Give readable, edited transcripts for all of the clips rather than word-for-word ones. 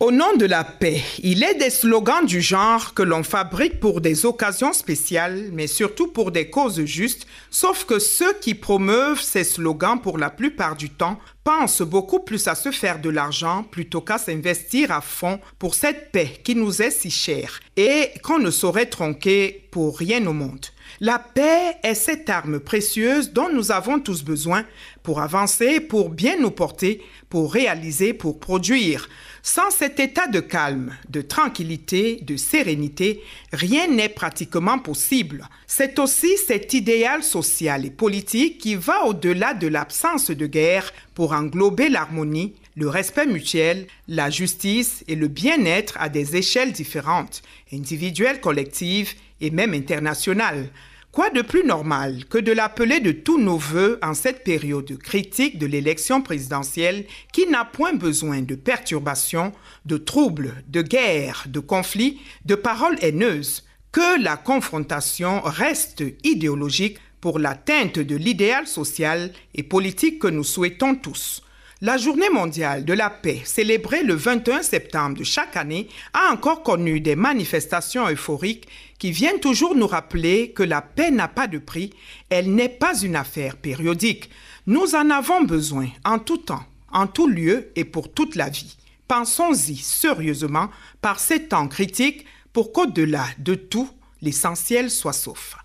Au nom de la paix, il est des slogans du genre que l'on fabrique pour des occasions spéciales, mais surtout pour des causes justes, sauf que ceux qui promeuvent ces slogans pour la plupart du temps pensent beaucoup plus à se faire de l'argent plutôt qu'à s'investir à fond pour cette paix qui nous est si chère et qu'on ne saurait tronquer pour rien au monde. La paix est cette arme précieuse dont nous avons tous besoin pour avancer, pour bien nous porter, pour réaliser, pour produire. Sans cet état de calme, de tranquillité, de sérénité, rien n'est pratiquement possible. C'est aussi cet idéal social et politique qui va au-delà de l'absence de guerre pour englober l'harmonie, le respect mutuel, la justice et le bien-être à des échelles différentes, individuelles, collectives et même internationales. Quoi de plus normal que de l'appeler de tous nos vœux en cette période critique de l'élection présidentielle qui n'a point besoin de perturbations, de troubles, de guerres, de conflits, de paroles haineuses, que la confrontation reste idéologique pour l'atteinte de l'idéal social et politique que nous souhaitons tous. La Journée mondiale de la paix, célébrée le 21 septembre de chaque année, a encore connu des manifestations euphoriques qui viennent toujours nous rappeler que la paix n'a pas de prix, elle n'est pas une affaire périodique. Nous en avons besoin en tout temps, en tout lieu et pour toute la vie. Pensons-y sérieusement par ces temps critiques pour qu'au-delà de tout, l'essentiel soit sauf.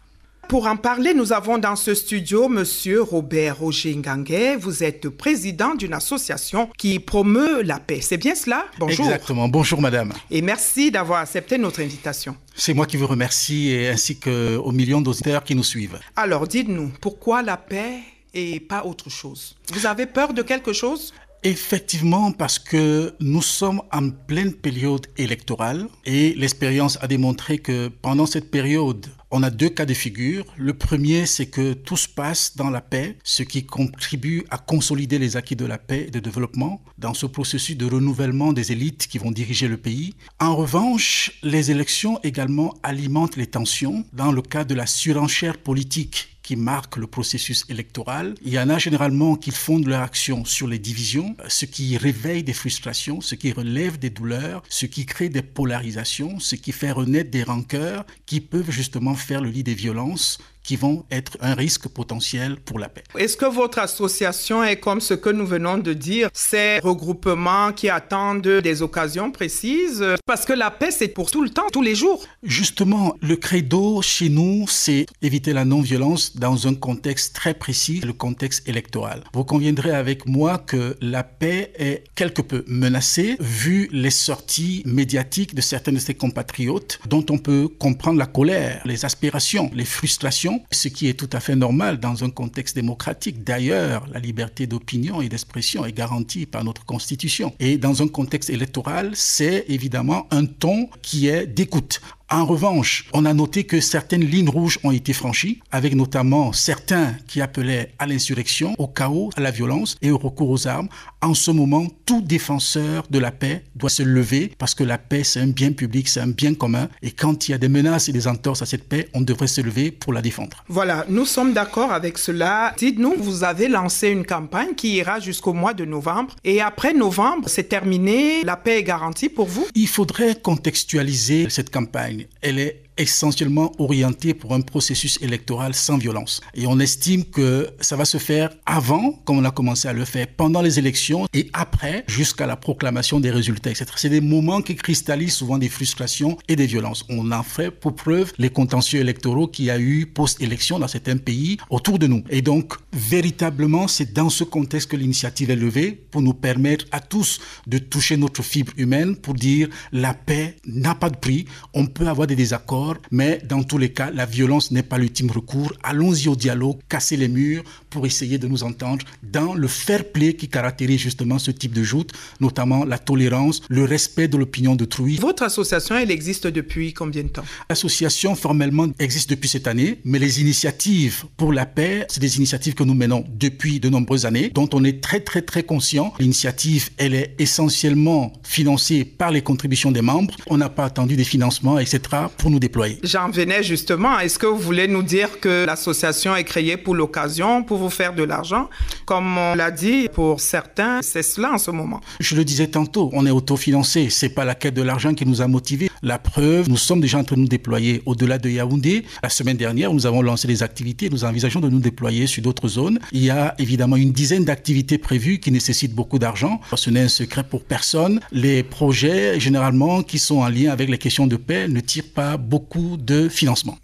Pour en parler, nous avons dans ce studio Monsieur Robert Roger Ngangué. Vous êtes président d'une association qui promeut la paix. C'est bien cela? Bonjour. Exactement. Bonjour, madame. Et merci d'avoir accepté notre invitation. C'est moi qui vous remercie, ainsi qu'aux millions d'auditeurs qui nous suivent. Alors, dites-nous, pourquoi la paix et pas autre chose? Vous avez peur de quelque chose? Effectivement, parce que nous sommes en pleine période électorale et l'expérience a démontré que pendant cette période, on a deux cas de figure. Le premier, c'est que tout se passe dans la paix, ce qui contribue à consolider les acquis de la paix et de développement dans ce processus de renouvellement des élites qui vont diriger le pays. En revanche, les élections également alimentent les tensions dans le cas de la surenchère politique qui marque le processus électoral. Il y en a généralement qui fondent leur action sur les divisions, ce qui réveille des frustrations, ce qui relève des douleurs, ce qui crée des polarisations, ce qui fait renaître des rancœurs qui peuvent justement faire le lit des violences qui vont être un risque potentiel pour la paix. Est-ce que votre association est comme ce que nous venons de dire, ces regroupements qui attendent des occasions précises? Parce que la paix, c'est pour tout le temps, tous les jours. Justement, le credo chez nous, c'est éviter la non-violence dans un contexte très précis, le contexte électoral. Vous conviendrez avec moi que la paix est quelque peu menacée, vu les sorties médiatiques de certains de ses compatriotes, dont on peut comprendre la colère, les aspirations, les frustrations, ce qui est tout à fait normal dans un contexte démocratique. D'ailleurs, la liberté d'opinion et d'expression est garantie par notre Constitution. Et dans un contexte électoral, c'est évidemment un ton qui est d'écoute. En revanche, on a noté que certaines lignes rouges ont été franchies, avec notamment certains qui appelaient à l'insurrection, au chaos, à la violence et au recours aux armes. En ce moment, tout défenseur de la paix doit se lever parce que la paix, c'est un bien public, c'est un bien commun. Et quand il y a des menaces et des entorses à cette paix, on devrait se lever pour la défendre. Voilà, nous sommes d'accord avec cela. Dites-nous, vous avez lancé une campagne qui ira jusqu'au mois de novembre. Et après novembre, c'est terminé, la paix est garantie pour vous? Il faudrait contextualiser cette campagne. Elle est essentiellement orientée pour un processus électoral sans violence. Et on estime que ça va se faire avant, comme on a commencé à le faire, pendant les élections et après, jusqu'à la proclamation des résultats, etc. C'est des moments qui cristallisent souvent des frustrations et des violences. On en fait pour preuve les contentieux électoraux qu'il y a eu post-élection dans certains pays autour de nous. Et donc, véritablement, c'est dans ce contexte que l'initiative est levée pour nous permettre à tous de toucher notre fibre humaine pour dire la paix n'a pas de prix. On peut avoir des désaccords, mais dans tous les cas, la violence n'est pas l'ultime recours. Allons-y au dialogue, casser les murs pour essayer de nous entendre dans le fair play qui caractérise justement ce type de joute, notamment la tolérance, le respect de l'opinion d'autrui. Votre association, elle existe depuis combien de temps? L'association formellement existe depuis cette année, mais les initiatives pour la paix, c'est des initiatives que nous menons depuis de nombreuses années, dont on est très très très conscient. L'initiative, elle est essentiellement financée par les contributions des membres. On n'a pas attendu des financements, etc. pour nous déployer. J'en venais justement. Est-ce que vous voulez nous dire que l'association est créée pour l'occasion, pour vous faire de l'argent? Comme on l'a dit, pour certains, c'est cela en ce moment. Je le disais tantôt, on est autofinancé. C'est pas la quête de l'argent qui nous a motivés. La preuve, nous sommes déjà en train de nous déployer au-delà de Yaoundé. La semaine dernière, nous avons lancé des activités. Nous envisageons de nous déployer sur d'autres zones. Il y a évidemment une dizaine d'activités prévues qui nécessitent beaucoup d'argent. Ce n'est un secret pour personne. Les projets, généralement, qui sont en lien avec les questions de paix, ne tirent pas beaucoup de financement.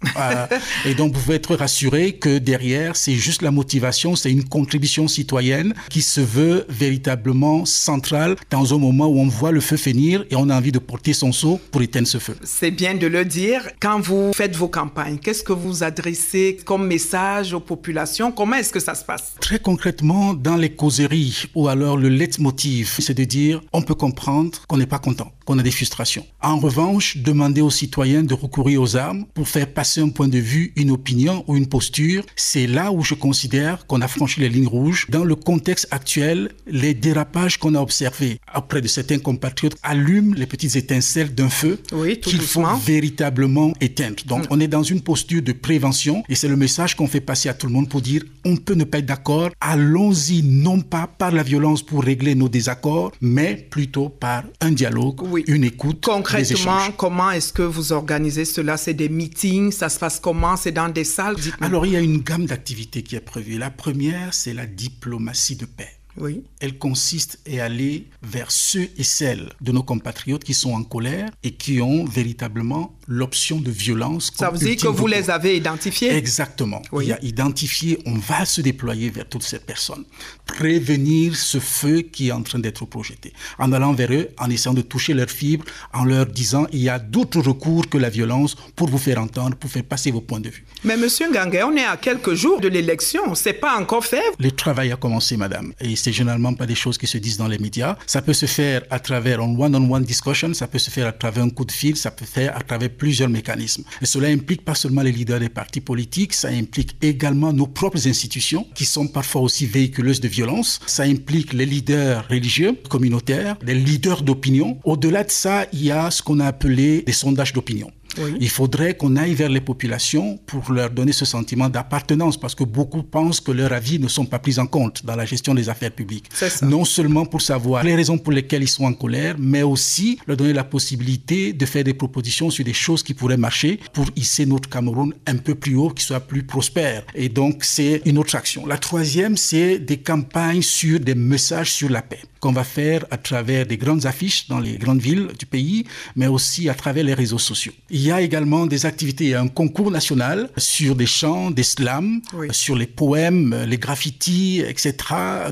Et donc, vous pouvez être rassuré que derrière, c'est juste la motivation, c'est une contribution citoyenne qui se veut véritablement centrale dans un moment où on voit le feu finir et on a envie de porter son seau pour éteindre ce feu. C'est bien de le dire. Quand vous faites vos campagnes, qu'est-ce que vous adressez comme message aux populations? Comment est-ce que ça se passe? Très concrètement, dans les causeries ou alors le leitmotiv, c'est de dire on peut comprendre qu'on n'est pas content, qu'on a des frustrations. En revanche, demander aux citoyens de recourir aux armes pour faire passer un point de vue, une opinion ou une posture, c'est là où je considère qu'on a franchi les lignes rouges. Dans le contexte actuel, les dérapages qu'on a observés auprès de certains compatriotes allument les petites étincelles d'un feu qu'il faut véritablement éteindre. Donc, on est dans une posture de prévention et c'est le message qu'on fait passer à tout le monde pour dire on peut ne pas être d'accord, allons-y non pas par la violence pour régler nos désaccords, mais plutôt par un dialogue, une écoute, des échanges. Concrètement, comment est-ce que vous organisez cela? C'est des meetings, ça se passe comment? C'est dans des salles? Dites-moi. Alors, il y a une gamme d'activités qui est prévue. La première, c'est la diplomatie de paix. Oui. Elle consiste à aller vers ceux et celles de nos compatriotes qui sont en colère et qui ont véritablement l'option de violence. Ça veut dire que vous les avez identifiés? Exactement. Oui. Il y a identifié, on va se déployer vers toutes ces personnes. Prévenir ce feu qui est en train d'être projeté. En allant vers eux, en essayant de toucher leurs fibres, en leur disant il y a d'autres recours que la violence pour vous faire entendre, pour faire passer vos points de vue. Mais Monsieur Ngangué, on est à quelques jours de l'élection. C'est pas encore fait? Le travail a commencé, madame. Et c'est généralement pas des choses qui se disent dans les médias. Ça peut se faire à travers un one-on-one discussion, ça peut se faire à travers un coup de fil, ça peut se faire à travers plusieurs mécanismes. Et cela implique pas seulement les leaders des partis politiques, ça implique également nos propres institutions qui sont parfois aussi véhiculeuses de violence. Ça implique les leaders religieux, communautaires, les leaders d'opinion. Au-delà de ça, il y a ce qu'on a appelé des sondages d'opinion. Oui. Il faudrait qu'on aille vers les populations pour leur donner ce sentiment d'appartenance parce que beaucoup pensent que leurs avis ne sont pas pris en compte dans la gestion des affaires publiques. Non seulement pour savoir les raisons pour lesquelles ils sont en colère, mais aussi leur donner la possibilité de faire des propositions sur des choses qui pourraient marcher pour hisser notre Cameroun un peu plus haut, qui soit plus prospère. Et donc, c'est une autre action. La troisième, c'est des campagnes sur des messages sur la paix qu'on va faire à travers des grandes affiches dans les grandes villes du pays, mais aussi à travers les réseaux sociaux. Il y a également des activités, il y a un concours national sur des chants, des slams, sur les poèmes, les graffitis, etc.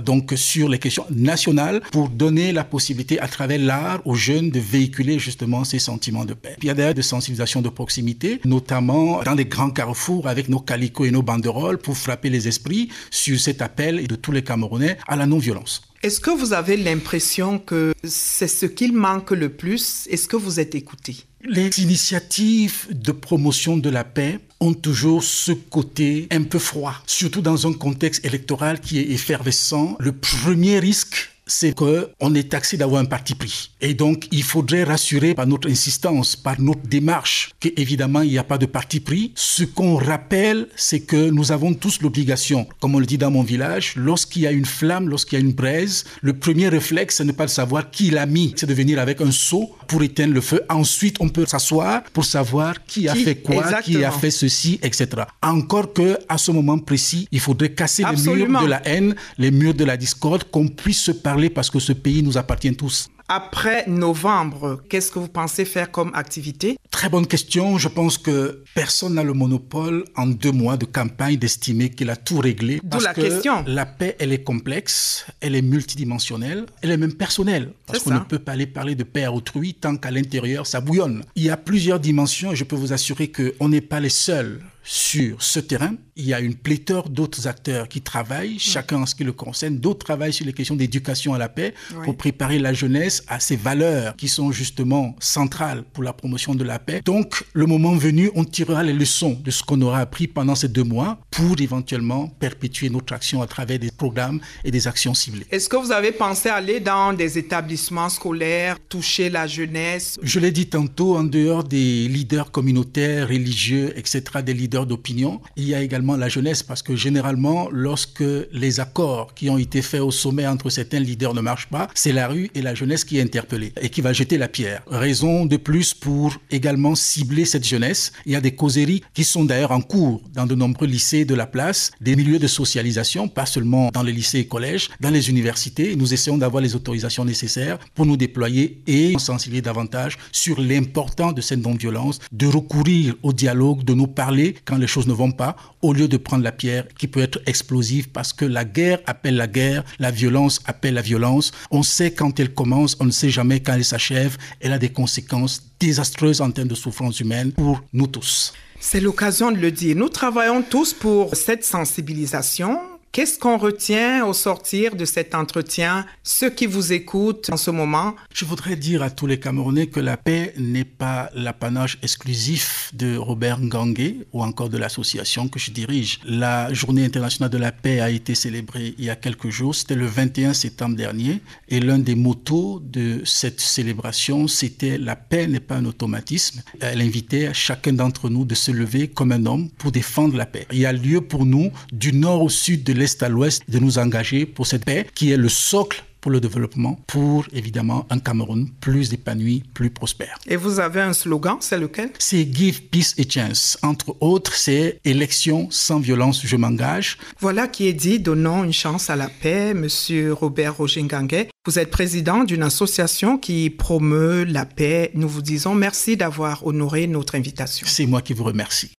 Donc sur les questions nationales pour donner la possibilité à travers l'art aux jeunes de véhiculer justement ces sentiments de paix. Il y a d'ailleurs des sensibilisations de proximité, notamment dans des grands carrefours avec nos calicots et nos banderoles pour frapper les esprits sur cet appel de tous les Camerounais à la non-violence. Est-ce que vous avez l'impression que c'est ce qu'il manque le plus? Est-ce que vous êtes écouté? Les initiatives de promotion de la paix ont toujours ce côté un peu froid, surtout dans un contexte électoral qui est effervescent. Le premier risque, c'est qu'on est taxé d'avoir un parti pris. Et donc, il faudrait rassurer par notre insistance, par notre démarche, qu'évidemment, il n'y a pas de parti pris. Ce qu'on rappelle, c'est que nous avons tous l'obligation, comme on le dit dans mon village, lorsqu'il y a une flamme, lorsqu'il y a une braise, le premier réflexe, ce n'est pas de savoir qui l'a mis, c'est de venir avec un seau pour éteindre le feu. Ensuite, on peut s'asseoir pour savoir qui a fait quoi, exactement, qui a fait ceci, etc. Encore que, à ce moment précis, il faudrait casser les murs de la haine, les murs de la discorde, qu'on puisse se parler parce que ce pays nous appartient tous. Après novembre, qu'est-ce que vous pensez faire comme activité? Très bonne question. Je pense que personne n'a le monopole en 2 mois de campagne d'estimer qu'il a tout réglé. D'où la question. La paix, elle est complexe, elle est multidimensionnelle, elle est même personnelle. Parce qu'on ne peut pas aller parler de paix à autrui tant qu'à l'intérieur, ça bouillonne. Il y a plusieurs dimensions et je peux vous assurer qu'on n'est pas les seuls sur ce terrain. Il y a une pléthore d'autres acteurs qui travaillent, chacun en ce qui le concerne. D'autres travaillent sur les questions d'éducation à la paix pour préparer la jeunesse à ces valeurs qui sont justement centrales pour la promotion de la paix. Donc, le moment venu, on tirera les leçons de ce qu'on aura appris pendant ces 2 mois pour éventuellement perpétuer notre action à travers des programmes et des actions ciblées. Est-ce que vous avez pensé aller dans des établissements scolaires, toucher la jeunesse? Je l'ai dit tantôt, en dehors des leaders communautaires, religieux, etc., des leaders d'opinion, il y a également la jeunesse, parce que généralement, lorsque les accords qui ont été faits au sommet entre certains leaders ne marchent pas, c'est la rue et la jeunesse qui est interpellée et qui va jeter la pierre. Raison de plus pour également cibler cette jeunesse. Il y a des causeries qui sont d'ailleurs en cours dans de nombreux lycées de la place, des milieux de socialisation, pas seulement dans les lycées et collèges, dans les universités. Nous essayons d'avoir les autorisations nécessaires pour nous déployer et sensibiliser davantage sur l'importance de cette non-violence, de recourir au dialogue, de nous parler quand les choses ne vont pas, au lieu de prendre la pierre qui peut être explosive, parce que la guerre appelle la guerre, la violence appelle la violence. On sait quand elle commence, on ne sait jamais quand elle s'achève. Elle a des conséquences désastreuses en termes de souffrance humaine pour nous tous. C'est l'occasion de le dire. Nous travaillons tous pour cette sensibilisation. Qu'est-ce qu'on retient au sortir de cet entretien, ceux qui vous écoutent en ce moment? Je voudrais dire à tous les Camerounais que la paix n'est pas l'apanage exclusif de Robert Ngangué ou encore de l'association que je dirige. La Journée internationale de la paix a été célébrée il y a quelques jours, c'était le 21 septembre dernier, et l'un des mottos de cette célébration, c'était « La paix n'est pas un automatisme ». Elle invitait chacun d'entre nous de se lever comme un homme pour défendre la paix. Il y a lieu pour nous, du nord au sud, de l'est à l'ouest, de nous engager pour cette paix qui est le socle pour le développement, pour évidemment un Cameroun plus épanoui, plus prospère. Et vous avez un slogan, c'est lequel? C'est Give Peace a Chance. Entre autres, c'est élection sans violence, je m'engage. Voilà qui est dit, donnons une chance à la paix. Monsieur Robert Roger Ngangué, vous êtes président d'une association qui promeut la paix. Nous vous disons merci d'avoir honoré notre invitation. C'est moi qui vous remercie.